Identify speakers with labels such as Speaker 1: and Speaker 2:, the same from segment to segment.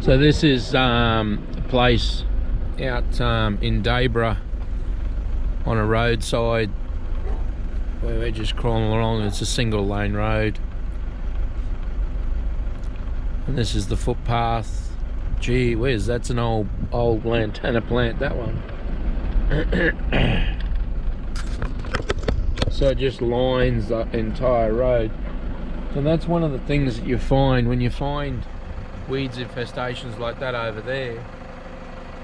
Speaker 1: So this is a place out in Dayborough on a roadside where we're just crawling along. It's a single lane road, and this is the footpath. Gee whiz, that's an old Lantana plant, that one. So it just lines the entire road, and that's one of the things that you find when you find weeds infestations like that over there.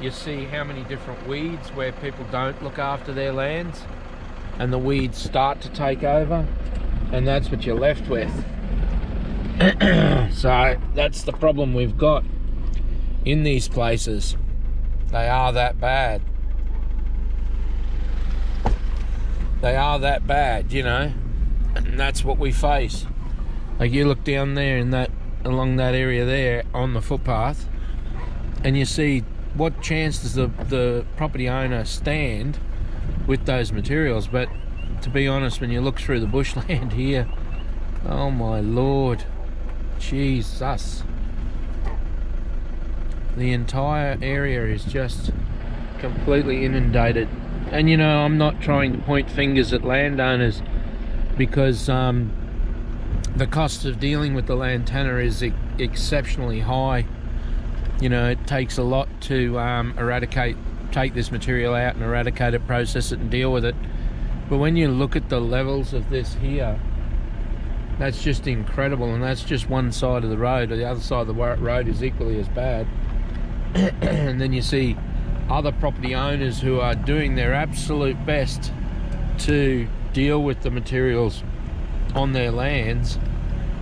Speaker 1: You see how many different weeds where people don't look after their lands and the weeds start to take over, and that's what you're left with. So that's the problem we've got in these places. They are that bad. They are that bad, you know, and that's what we face. Like, you look down there in that, along that area there on the footpath, and you see what chance does the property owner stand with those materials. But to be honest, when you look through the bushland here, oh my lord, Jesus, the entire area is just completely inundated. And you know, I'm not trying to point fingers at landowners, because the cost of dealing with the Lantana is exceptionally high. You know, it takes a lot to take this material out and eradicate it, process it and deal with it. But when you look at the levels of this here, that's just incredible. And that's just one side of the road. The other side of the road is equally as bad. And then you see other property owners who are doing their absolute best to deal with the materials on their lands,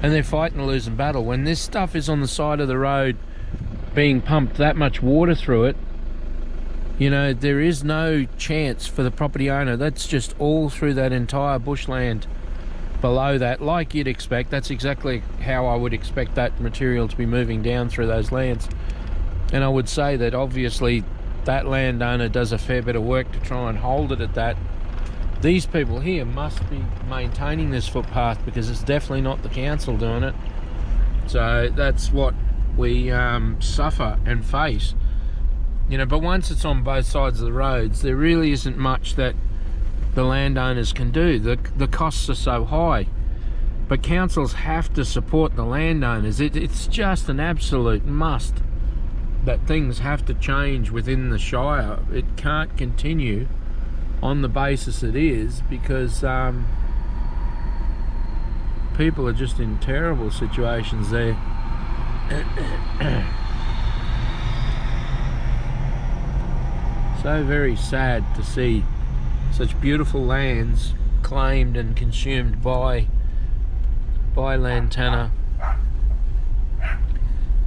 Speaker 1: and they're fighting a losing battle. When this stuff is on the side of the road being pumped that much water through it, you know, there is no chance for the property owner. That's just all through that entire bushland below that, like you'd expect. That's exactly how I would expect that material to be moving down through those lands. And I would say that obviously that landowner does a fair bit of work to try and hold it at that. These people here must be maintaining this footpath, because it's definitely not the council doing it. So that's what we suffer and face, you know. But once it's on both sides of the roads, there really isn't much that the landowners can do. The costs are so high, but councils have to support the landowners. It's just an absolute must that things have to change within the Shire. It can't continue on the basis it is, because people are just in terrible situations there. So very sad to see such beautiful lands claimed and consumed by Lantana,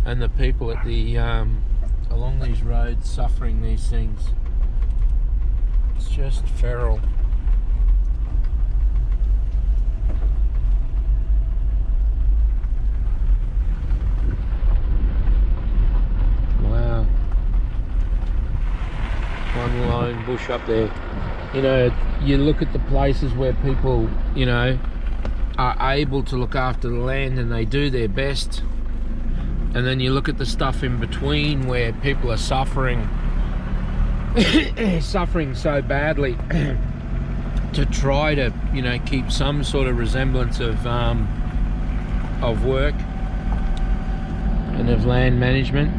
Speaker 1: and the people at the along these roads suffering these things. It's just feral. Wow. One lone bush up there. You know, you look at the places where people, you know, are able to look after the land, and they do their best. And then you look at the stuff in between where people are suffering suffering so badly to try to, you know, keep some sort of resemblance of work and of land management.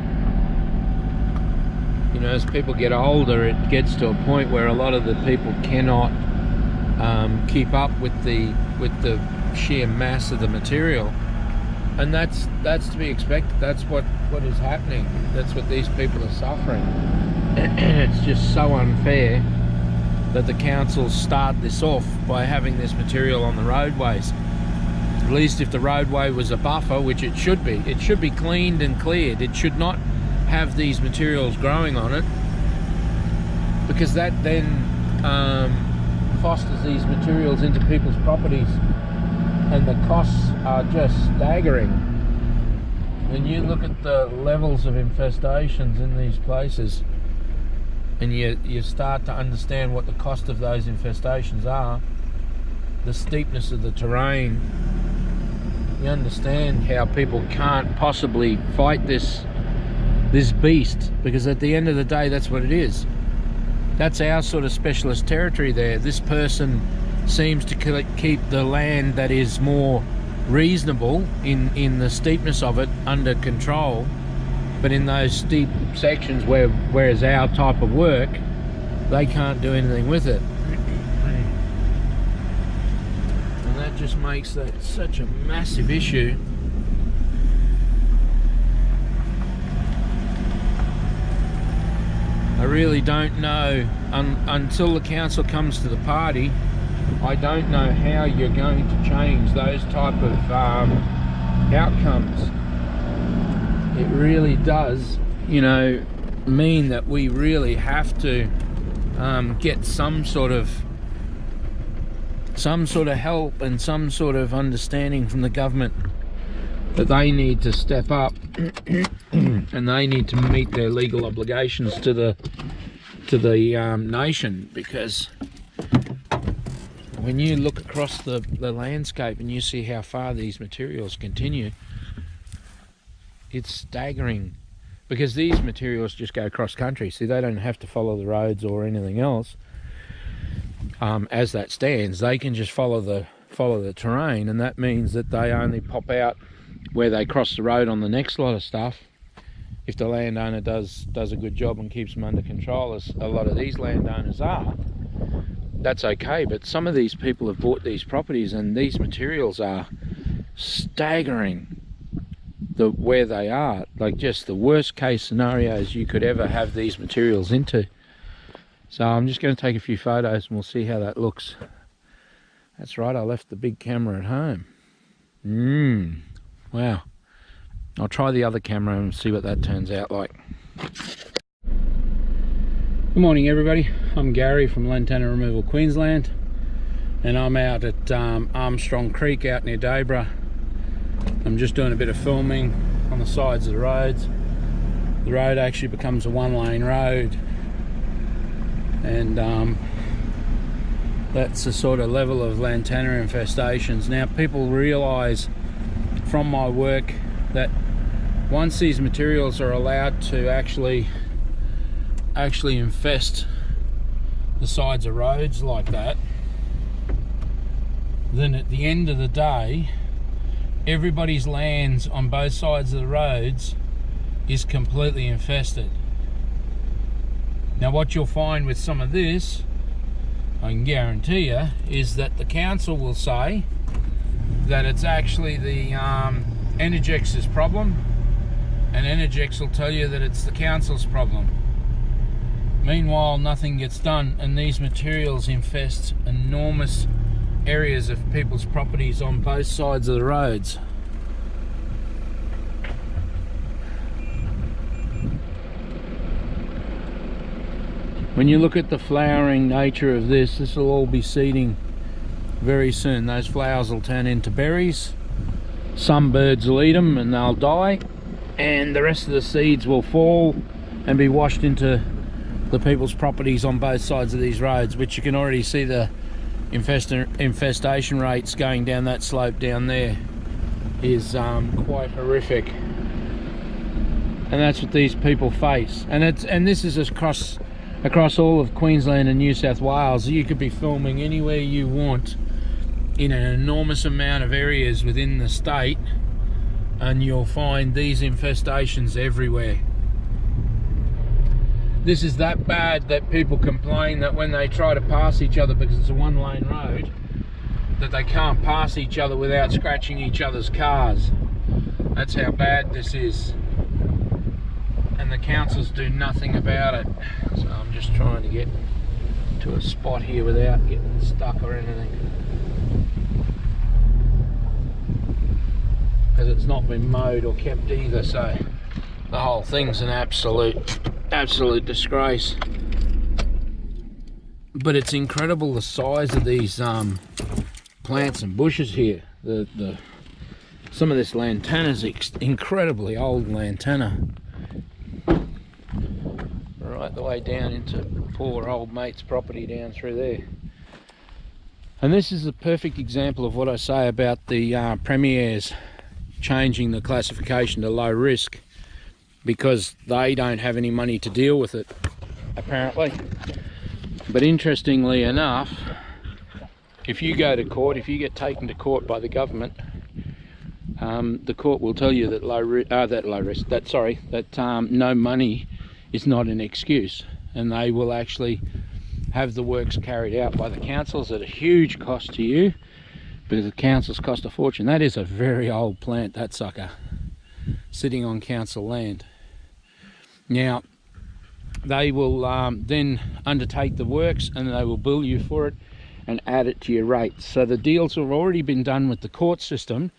Speaker 1: You know, as people get older, it gets to a point where a lot of the people cannot keep up with the sheer mass of the material. And that's to be expected. That's what is happening. That's what these people are suffering. And it's just so unfair that the councils start this off by having this material on the roadways. At least if the roadway was a buffer, which it should be cleaned and cleared. It should not have these materials growing on it, because that then fosters these materials into people's properties, and the costs are just staggering. When you look at the levels of infestations in these places, and you start to understand what the cost of those infestations are, the steepness of the terrain, you understand how people can't possibly fight this this beast, because at the end of the day, that's what it is. That's our sort of specialist territory there. This person seems to keep the land that is more reasonable in the steepness of it under control, but in those steep sections whereas our type of work, they can't do anything with it. And that just makes that such a massive issue. I really don't know, until the council comes to the party, I don't know how you're going to change those type of outcomes. It really does, you know, mean that we really have to get some sort of help and some sort of understanding from the government that they need to step up and they need to meet their legal obligations to the nation, because when you look across the landscape and you see how far these materials continue, it's staggering, because these materials just go cross country. See, they don't have to follow the roads or anything else. As that stands, they can just follow the terrain, and that means that they only pop out where they cross the road on the next lot of stuff. If the landowner does a good job and keeps them under control, as a lot of these landowners are, that's okay. But some of these people have bought these properties, and these materials are staggering where they are. Like, just the worst case scenarios you could ever have these materials into. So I'm just going to take a few photos and we'll see how that looks. That's right, I left the big camera at home. Wow. I'll try the other camera and see what that turns out like. Good morning, everybody. I'm Gary from Lantana Removal, Queensland, and I'm out at Armstrong Creek out near Dayborough. I'm just doing a bit of filming on the sides of the roads. The road actually becomes a one-lane road, and that's the sort of level of Lantana infestations. Now, people realise from my work that once these materials are allowed to actually infest the sides of roads like that, then at the end of the day, everybody's lands on both sides of the roads is completely infested. Now, what you'll find with some of this, I can guarantee you, is that the council will say that it's actually the Energex's problem, and Energex will tell you that it's the council's problem. Meanwhile, nothing gets done, and these materials infest enormous areas of people's properties on both sides of the roads. When you look at the flowering nature of this will all be seeding very soon. Those flowers will turn into berries. Some birds will eat them and they'll die, and the rest of the seeds will fall and be washed into the people's properties on both sides of these roads, which you can already see the infestation rates going down that slope down there is quite horrific. And that's what these people face. And this is across all of Queensland and New South Wales. You could be filming anywhere you want in an enormous amount of areas within the state, and you'll find these infestations everywhere. This is that bad that people complain that when they try to pass each other, because it's a one-lane road, that they can't pass each other without scratching each other's cars. That's how bad this is. And the councils do nothing about it. So I'm just trying to get to a spot here without getting stuck or anything, because it's not been mowed or kept either, so the whole thing's an absolute disgrace. But it's incredible the size of these plants and bushes here. Some of this lantana's incredibly old lantana, right the way down into poor old mate's property down through there. And this is a perfect example of what I say about the premiers changing the classification to low risk. because they don't have any money to deal with it, apparently. But interestingly enough, if you go to court, if you get taken to court by the government, the court will tell you that no money is not an excuse, and they will actually have the works carried out by the councils at a huge cost to you, because the councils cost a fortune. That is a very old plant, that sucker, sitting on council land. Now, they will then undertake the works, and they will bill you for it and add it to your rates. So the deals have already been done with the court system,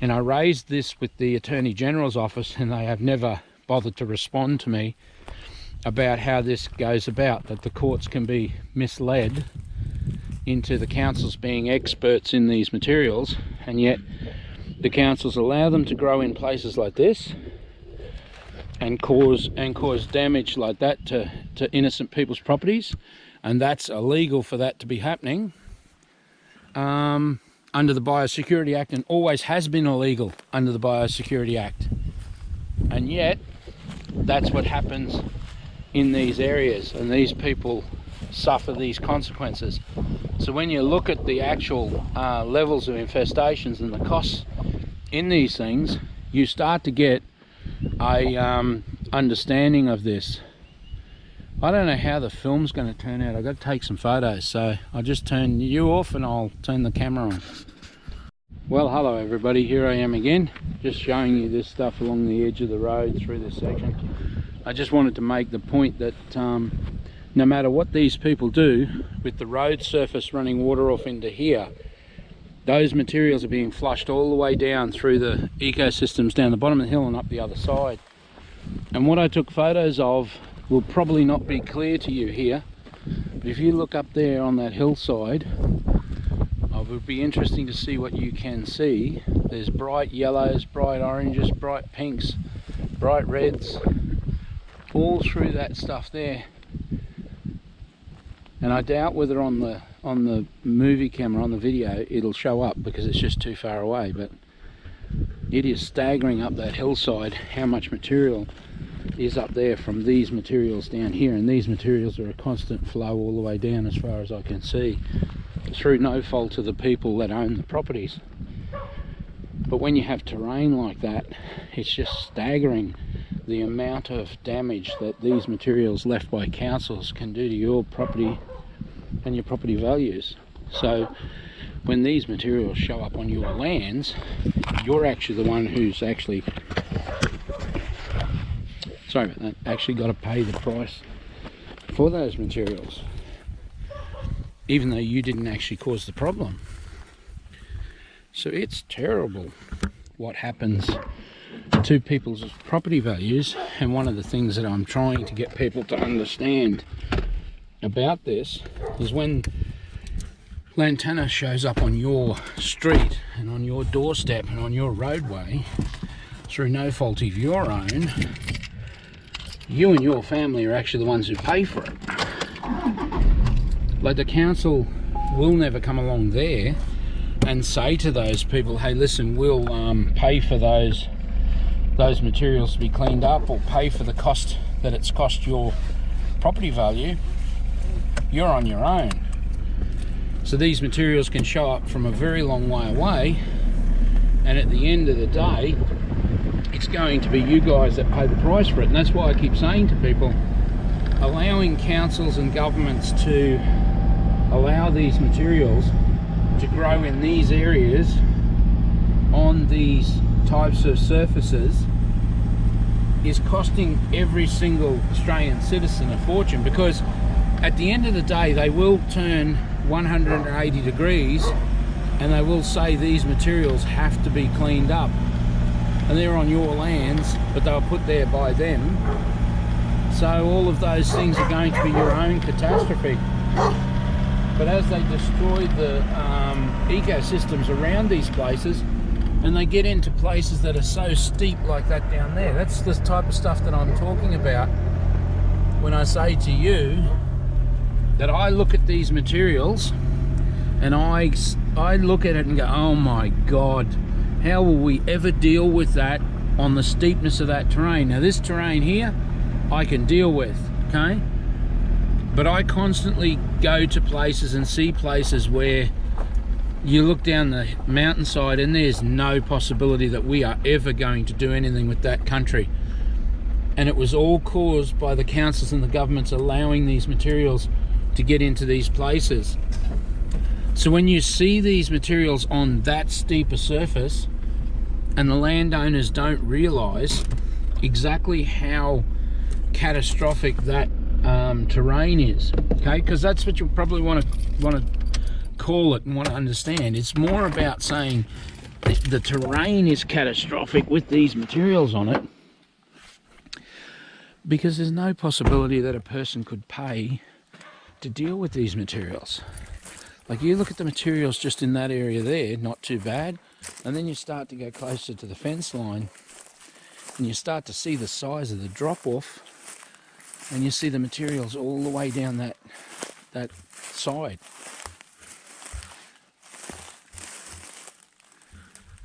Speaker 1: and I raised this with the Attorney General's office, and they have never bothered to respond to me about how this goes about, that the courts can be misled into the councils being experts in these materials, and yet the councils allow them to grow in places like this and cause damage like that to innocent people's properties, and that's illegal for that to be happening under the Biosecurity Act, and always has been illegal under the Biosecurity Act. And yet that's what happens in these areas, and these people suffer these consequences. So when you look at the actual levels of infestations and the costs in these things, you start to get a understanding of this. I don't know how the film's going to turn out. I've got to take some photos, so I'll just turn you off and I'll turn the camera on. Well, hello everybody, here I am again, just showing you this stuff along the edge of the road through this section. I just wanted to make the point that no matter what these people do with the road surface running water off into here, those materials are being flushed all the way down through the ecosystems down the bottom of the hill and up the other side. And what I took photos of will probably not be clear to you here, but if you look up there on that hillside, it would be interesting to see what you can see. There's bright yellows, bright oranges, bright pinks, bright reds, all through that stuff there. And I doubt whether on the movie camera, on the video, it'll show up because it's just too far away, but it is staggering up that hillside how much material is up there from these materials down here, and these materials are a constant flow all the way down as far as I can see, through no fault of the people that own the properties. But when you have terrain like that, it's just staggering the amount of damage that these materials left by councils can do to your property and your property values. So when these materials show up on your lands, you're actually the one who's actually, sorry about that, actually got to pay the price for those materials, even though you didn't actually cause the problem. So it's terrible what happens to people's property values, and one of the things that I'm trying to get people to understand about this is when Lantana shows up on your street and on your doorstep and on your roadway through no fault of your own, you and your family are actually the ones who pay for it. Like, the council will never come along there and say to those people, hey listen, we'll pay for those materials to be cleaned up, or pay for the cost that it's cost your property value. You're on your own. So these materials can show up from a very long way away, and at the end of the day it's going to be you guys that pay the price for it. And that's why I keep saying to people, allowing councils and governments to allow these materials to grow in these areas on these types of surfaces is costing every single Australian citizen a fortune, because at the end of the day they will turn 180 degrees and they will say these materials have to be cleaned up, and they're on your lands, but they were put there by them. So all of those things are going to be your own catastrophe. But as they destroy the ecosystems around these places, and they get into places that are so steep like that down there, that's the type of stuff that I'm talking about when I say to you that I look at these materials and I look at it and go, oh my God, how will we ever deal with that on the steepness of that terrain. Now this terrain here I can deal with, okay? But I constantly go to places and see places where you look down the mountainside and there's no possibility that we are ever going to do anything with that country. And it was all caused by the councils and the governments allowing these materials to get into these places. So when you see these materials on that steep a surface and the landowners don't realise exactly how catastrophic that terrain is, okay, because that's what you probably want to call it and want to understand. It's more about saying the terrain is catastrophic with these materials on it, because there's no possibility that a person could pay to deal with these materials. Like, you look at the materials just in that area there, not too bad, and then you start to go closer to the fence line and you start to see the size of the drop off, and you see the materials all the way down that side.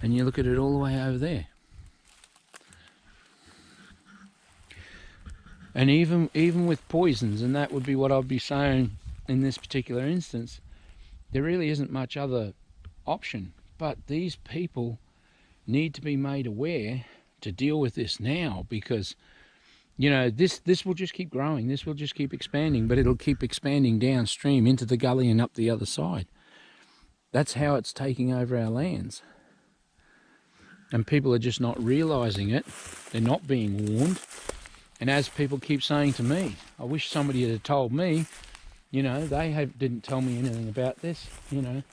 Speaker 1: And you look at it all the way over there. And even with poisons, and that would be what I'd be saying in this particular instance, there really isn't much other option. But these people need to be made aware to deal with this now, because, you know, this will just keep growing, this will just keep expanding, but it'll keep expanding downstream into the gully and up the other side. That's how it's taking over our lands. And people are just not realising it. They're not being warned. And as people keep saying to me, I wish somebody had told me, you know, didn't tell me anything about this, you know.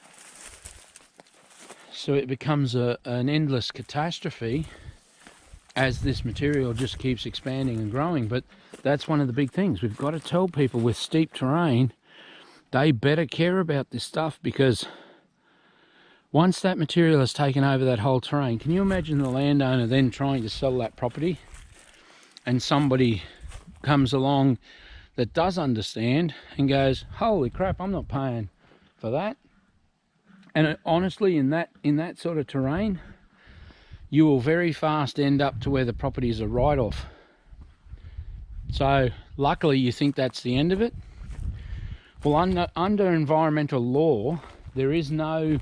Speaker 1: So it becomes an endless catastrophe as this material just keeps expanding and growing. But that's one of the big things. We've got to tell people with steep terrain, they better care about this stuff, because once that material has taken over that whole terrain, can you imagine the landowner then trying to sell that property, and somebody comes along that does understand and goes, holy crap, I'm not paying for that. And honestly, in that sort of terrain, you will very fast end up to where the property is a write-off. So luckily you think that's the end of it. Well, under environmental law, there is no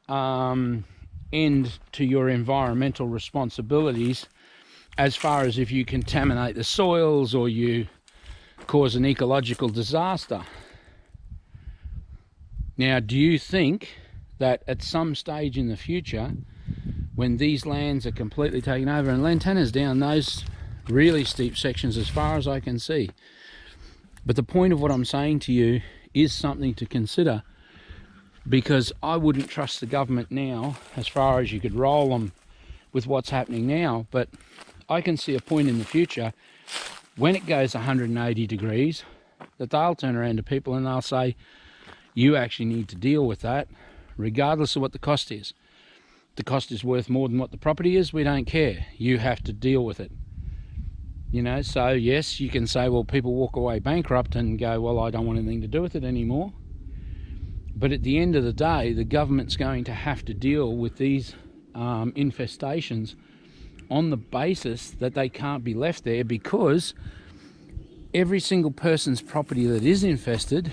Speaker 1: end to your environmental responsibilities, as far as if you contaminate the soils or you cause an ecological disaster. Now, do you think that at some stage in the future, when these lands are completely taken over, and Lantana's down those really steep sections as far as I can see, but the point of what I'm saying to you is something to consider, because I wouldn't trust the government now as far as you could roll them with what's happening now, but I can see a point in the future when it goes 180 degrees that they'll turn around to people and they'll say, you actually need to deal with that regardless of what the cost is. The cost is worth more than what the property is, we don't care, you have to deal with it. You know, so yes, you can say, well, people walk away bankrupt and go, well, I don't want anything to do with it anymore. But at the end of the day, the government's going to have to deal with these infestations on the basis that they can't be left there, because every single person's property that is infested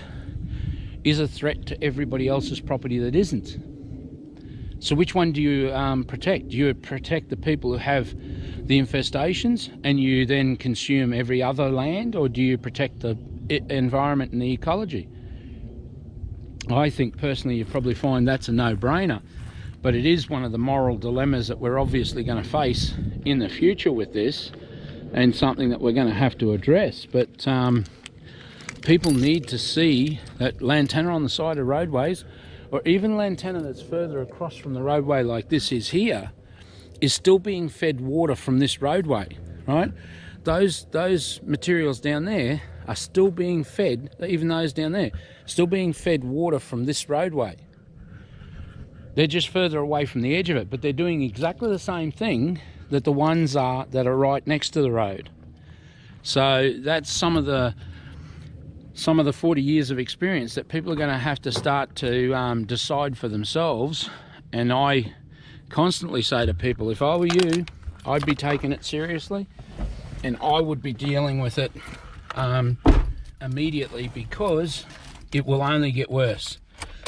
Speaker 1: is a threat to everybody else's property that isn't. So which one do you protect? Do you protect the people who have the infestations and you then consume every other land, or do you protect the environment and the ecology? I think personally you probably find that's a no-brainer. But it is one of the moral dilemmas that we're obviously going to face in the future with this, and something that we're going to have to address. But people need to see that Lantana on the side of roadways, or even Lantana that's further across from the roadway like this is here, is still being fed water from this roadway, right? Those materials down there are still being fed, even those down there, still being fed water from this roadway. They're just further away from the edge of it, but they're doing exactly the same thing that the ones are that are right next to the road. So that's some of the 40 years of experience that people are going to have to start to decide for themselves. And I constantly say to people, if I were you,
Speaker 2: I'd be taking it seriously, and I would be dealing with it immediately, because it will only get worse.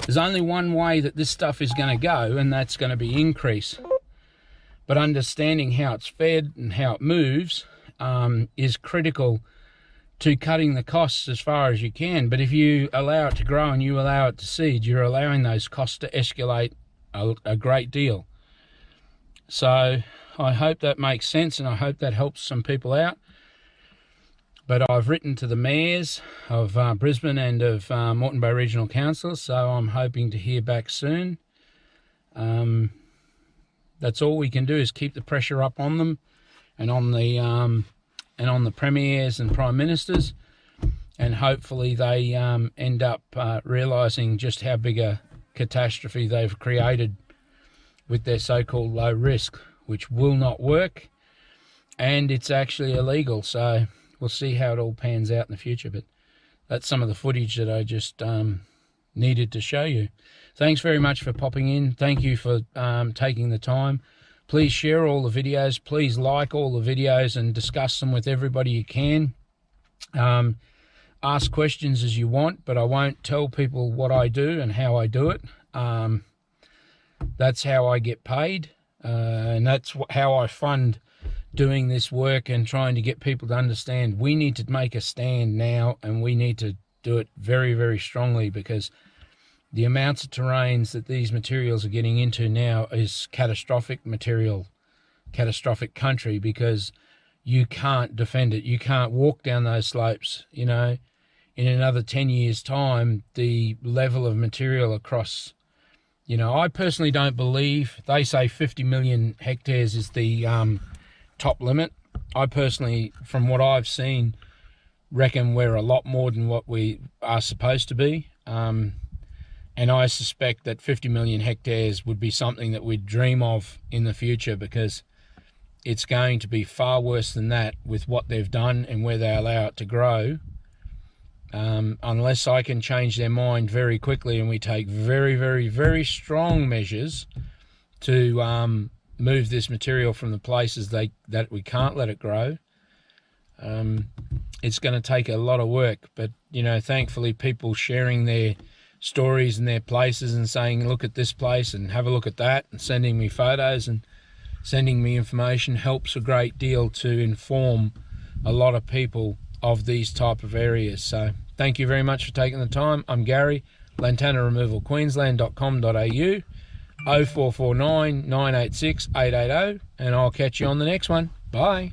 Speaker 2: There's only one way that this stuff is going to go, and that's going to be increase. But understanding how it's fed and how it moves is critical to cutting the costs as far as you can. But if you allow it to grow and you allow it to seed, you're allowing those costs to escalate a great deal. So I hope that makes sense, and I hope that helps some people out. But I've written to the mayors of Brisbane and of Moreton Bay Regional Council, so I'm hoping to hear back soon. That's all we can do, is keep the pressure up on them and on the premiers and prime ministers, and hopefully they end up realising just how big a catastrophe they've created with their so-called low risk, which will not work, and it's actually illegal. So we'll see how it all pans out in the future. But that's some of the footage that I just needed to show you. Thanks very much for popping in. Thank you for taking the time. Please share all the videos. Please like all the videos and discuss them with everybody you can. Ask questions as you want, but I won't tell people what I do and how I do it. That's how I get paid, and that's how I fund doing this work and trying to get people to understand we need to make a stand now, and we need to do it very, very strongly, because the amounts of terrains that these materials are getting into now is catastrophic material, catastrophic country, because you can't defend it. You can't walk down those slopes. You know, in another 10 years' time, the level of material across, you know, I personally don't believe, they say 50 million hectares is the top limit. I personally, from what I've seen, reckon we're a lot more than what we are supposed to be. And I suspect that 50 million hectares would be something that we'd dream of in the future, because it's going to be far worse than that with what they've done and where they allow it to grow. Unless I can change their mind very quickly and we take very, very, very strong measures to move this material from the places that we can't let it grow, it's going to take a lot of work. But, you know, thankfully people sharing their stories and their places and saying, look at this place and have a look at that, and sending me photos and sending me information helps a great deal to inform a lot of people of these type of areas. So thank you very much for taking the time. I'm Gary, Lantana Removal, Queensland.com.au, 0449 986 880, and I'll catch you on the next one. Bye.